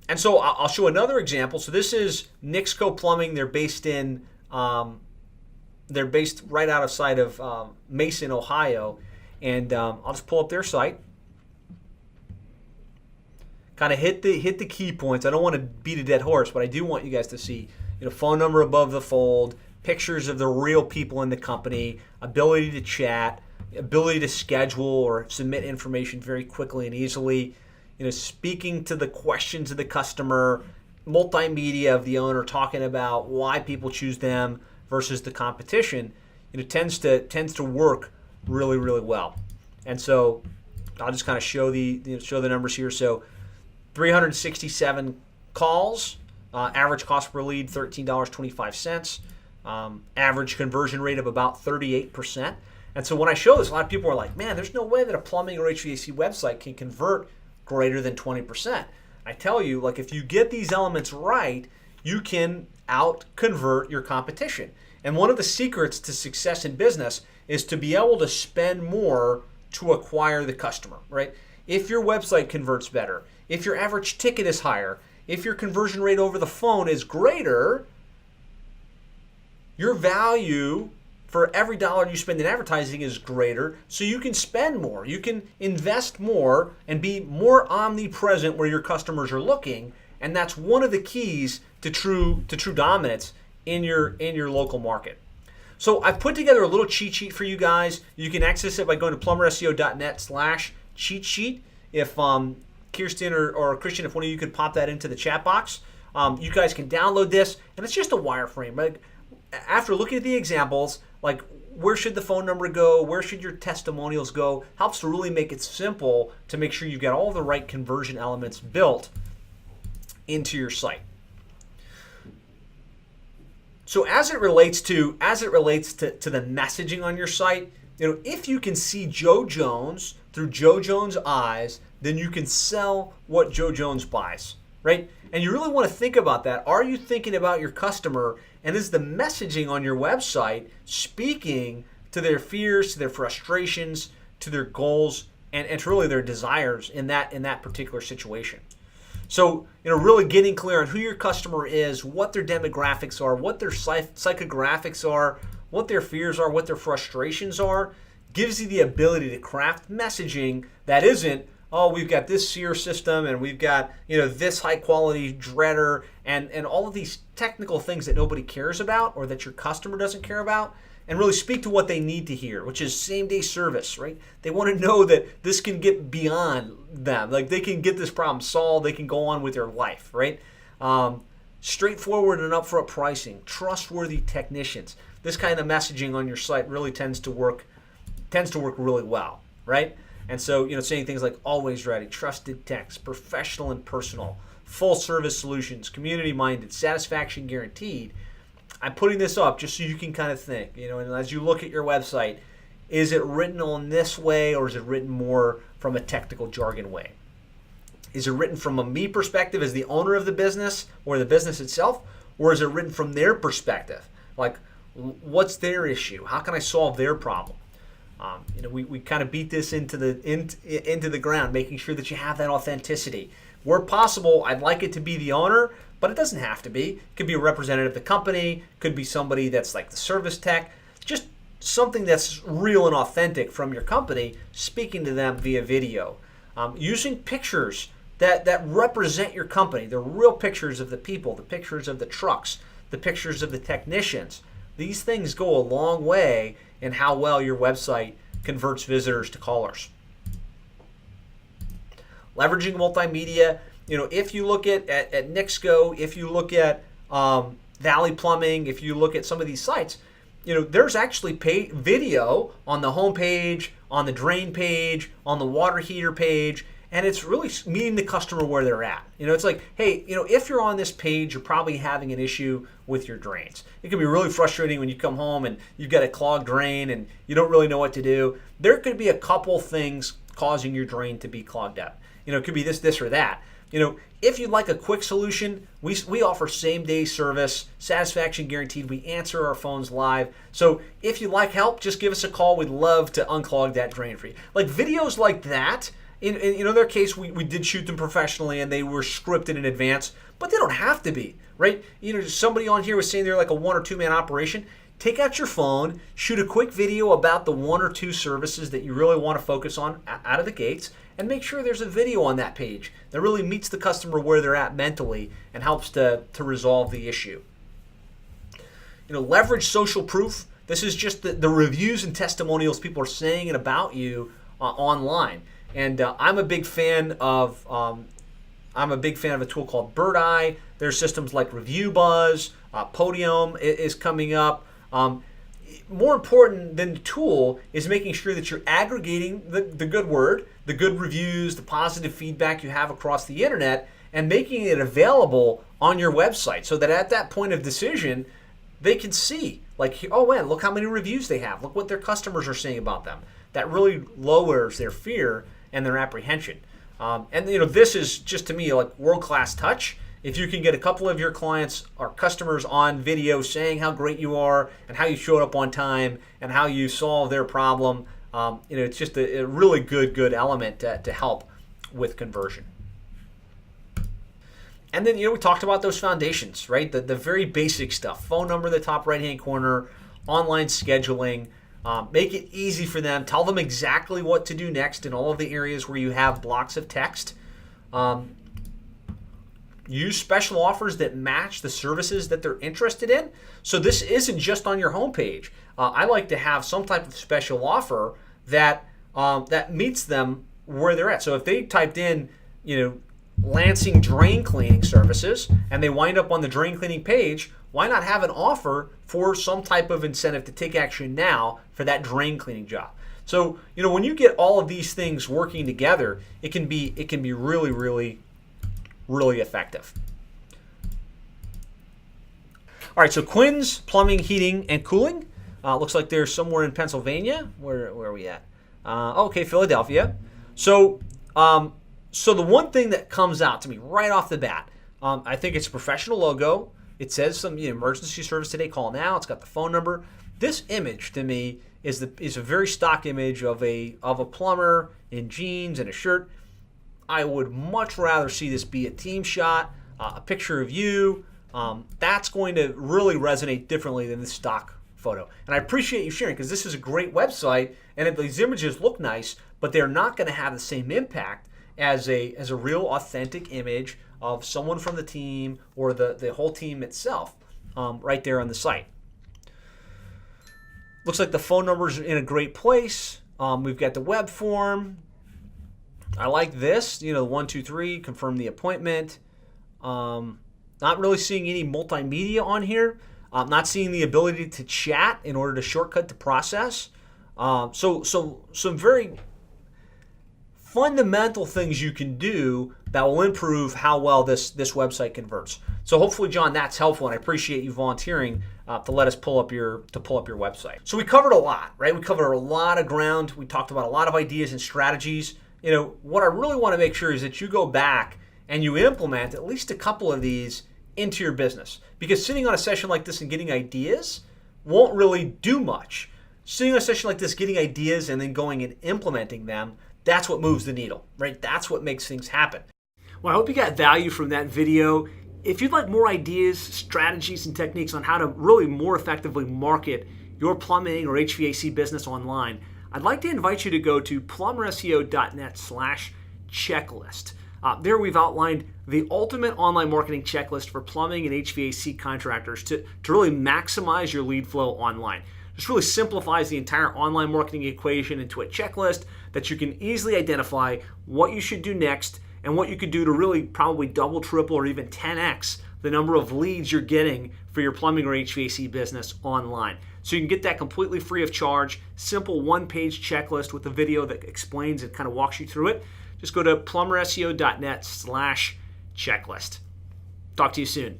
And so I'll show another example. So this is Nixco Plumbing. They're based right outside of Mason, Ohio. And I'll just pull up their site. Kind of hit the key points. I don't want to beat a dead horse, but I do want you guys to see, phone number above the fold, pictures of the real people in the company, ability to chat, ability to schedule or submit information very quickly and easily, speaking to the questions of the customer, multimedia of the owner talking about why people choose them versus the competition, tends to work really, really well. And so I'll just kind of show the numbers here. So 367 calls, average cost per lead $13.25, average conversion rate of about 38%. And so when I show this, a lot of people are like, man, there's no way that a plumbing or HVAC website can convert greater than 20%. I tell you, like, if you get these elements right, you can out convert your competition. And one of the secrets to success in business is to be able to spend more to acquire the customer, right? If your website converts better, if your average ticket is higher, if your conversion rate over the phone is greater, your value for every dollar you spend in advertising is greater, so you can spend more. You can invest more and be more omnipresent where your customers are looking, and that's one of the keys to true dominance in your local market. So I've put together a little cheat sheet for you guys. You can access it by going to plumberseo.net/cheat sheet. If Kirsten or Christian, if one of you could pop that into the chat box, you guys can download this, and it's just a wireframe, right? After looking at the examples, like where should the phone number go, where should your testimonials go, helps to really make it simple to make sure you get all the right conversion elements built into your site. So as it relates to the messaging on your site, if you can see Joe Jones through Joe Jones' eyes, then you can sell what Joe Jones buys, right? And you really want to think about that. Are you thinking about your customer, and is the messaging on your website speaking to their fears, to their frustrations, to their goals, and to really their desires in that particular situation? So, really getting clear on who your customer is, what their demographics are, what their psychographics are, what their fears are, what their frustrations are, gives you the ability to craft messaging that isn't, oh, we've got this SEER system and we've got, this high quality dreader and all of these technical things that nobody cares about or that your customer doesn't care about, and really speak to what they need to hear, which is same day service, right? They want to know that this can get beyond them. Like they can get this problem solved. They can go on with their life, right? Straightforward and upfront pricing, trustworthy technicians. This kind of messaging on your site really tends to work really well, right? And so, saying things like always ready, trusted techs, professional and personal, full service solutions, community minded, satisfaction guaranteed. I'm putting this up just so you can kind of think, and as you look at your website, is it written on this way or is it written more from a technical jargon way? Is it written from a me perspective as the owner of the business or the business itself, or is it written from their perspective? Like, what's their issue? How can I solve their problem? We kind of beat this into the ground, making sure that you have that authenticity. Where possible, I'd like it to be the owner, but it doesn't have to be. It could be a representative of the company, could be somebody that's like the service tech, just something that's real and authentic from your company, speaking to them via video. Using pictures that represent your company, the real pictures of the people, the pictures of the trucks, the pictures of the technicians. These things go a long way in how well your website converts visitors to callers. Leveraging multimedia, if you look at Nixco, if you look at Valley Plumbing, if you look at some of these sites, there's actually video on the home page, on the drain page, on the water heater page, and it's really meeting the customer where they're at. It's like, hey, if you're on this page, you're probably having an issue with your drains. It can be really frustrating when you come home and you've got a clogged drain and you don't really know what to do. There could be a couple things causing your drain to be clogged up. It could be this, or that. If you'd like a quick solution, we offer same-day service, satisfaction guaranteed. We answer our phones live. So if you'd like help, just give us a call. We'd love to unclog that drain for you. Like videos like that In their case, we did shoot them professionally and they were scripted in advance, but they don't have to be, right? Somebody on here was saying they're like a 1 or 2 man operation. Take out your phone, shoot a quick video about the 1 or 2 services that you really want to focus on out of the gates, and make sure there's a video on that page that really meets the customer where they're at mentally and helps to resolve the issue. Leverage social proof. This is just the reviews and testimonials people are saying and about you online. And I'm a big fan of a tool called Bird Eye. There's systems like Review Buzz, Podium is coming up. More important than the tool is making sure that you're aggregating the good word, the good reviews, the positive feedback you have across the internet, and making it available on your website so that at that point of decision, they can see, like, oh man, look how many reviews they have. Look what their customers are saying about them. That really lowers their fear and their apprehension. This is just, to me, like world-class touch. If you can get a couple of your clients or customers on video saying how great you are and how you showed up on time and how you solved their problem, it's just a really good element to help with conversion. And then, we talked about those foundations, right? The very basic stuff. Phone number in the top right-hand corner, online scheduling. Make it easy for them. Tell them exactly what to do next in all of the areas where you have blocks of text. Use special offers that match the services that they're interested in. So this isn't just on your homepage. I like to have some type of special offer that meets them where they're at. So if they typed in, Lansing drain cleaning services, and they wind up on the drain cleaning page, why not have an offer for some type of incentive to take action now for that drain cleaning job? So, when you get all of these things working together, it can be really, really, really effective. All right, so Quinn's Plumbing, Heating, and Cooling. Looks like they're somewhere in Pennsylvania. Where are we at? Okay, Philadelphia. So the one thing that comes out to me right off the bat, I think it's a professional logo. It says some emergency service today, call now. It's got the phone number. This image to me is a very stock image of a plumber in jeans and a shirt. I would much rather see this be a team shot, a picture of you. That's going to really resonate differently than the stock photo. And I appreciate you sharing, because this is a great website and these images look nice, but they're not going to have the same impact as a real authentic image of someone from the team or the whole team itself right there on the site. Looks like the phone number's in a great place. We've got the web form. I like this, 1, 2, 3, confirm the appointment. Not really seeing any multimedia on here. Not seeing the ability to chat in order to shortcut the process. So some very fundamental things you can do that will improve how well this website converts. So hopefully, John, that's helpful, and I appreciate you volunteering to let us pull up your website. So we covered a lot, right? We covered a lot of ground. We talked about a lot of ideas and strategies. What I really want to make sure is that you go back and you implement at least a couple of these into your business, because sitting on a session like this and getting ideas won't really do much. Sitting on a session like this, getting ideas and then going and implementing them, that's what moves the needle, right? That's what makes things happen. Well, I hope you got value from that video. If you'd like more ideas, strategies, and techniques on how to really more effectively market your plumbing or HVAC business online, I'd like to invite you to go to plumberseo.net/checklist. There we've outlined the ultimate online marketing checklist for plumbing and HVAC contractors to really maximize your lead flow online. This really simplifies the entire online marketing equation into a checklist that you can easily identify what you should do next and what you could do to really probably double, triple, or even 10x the number of leads you're getting for your plumbing or HVAC business online. So you can get that completely free of charge, simple one-page checklist with a video that explains and kind of walks you through it. Just go to plumberseo.net/checklist. Talk to you soon.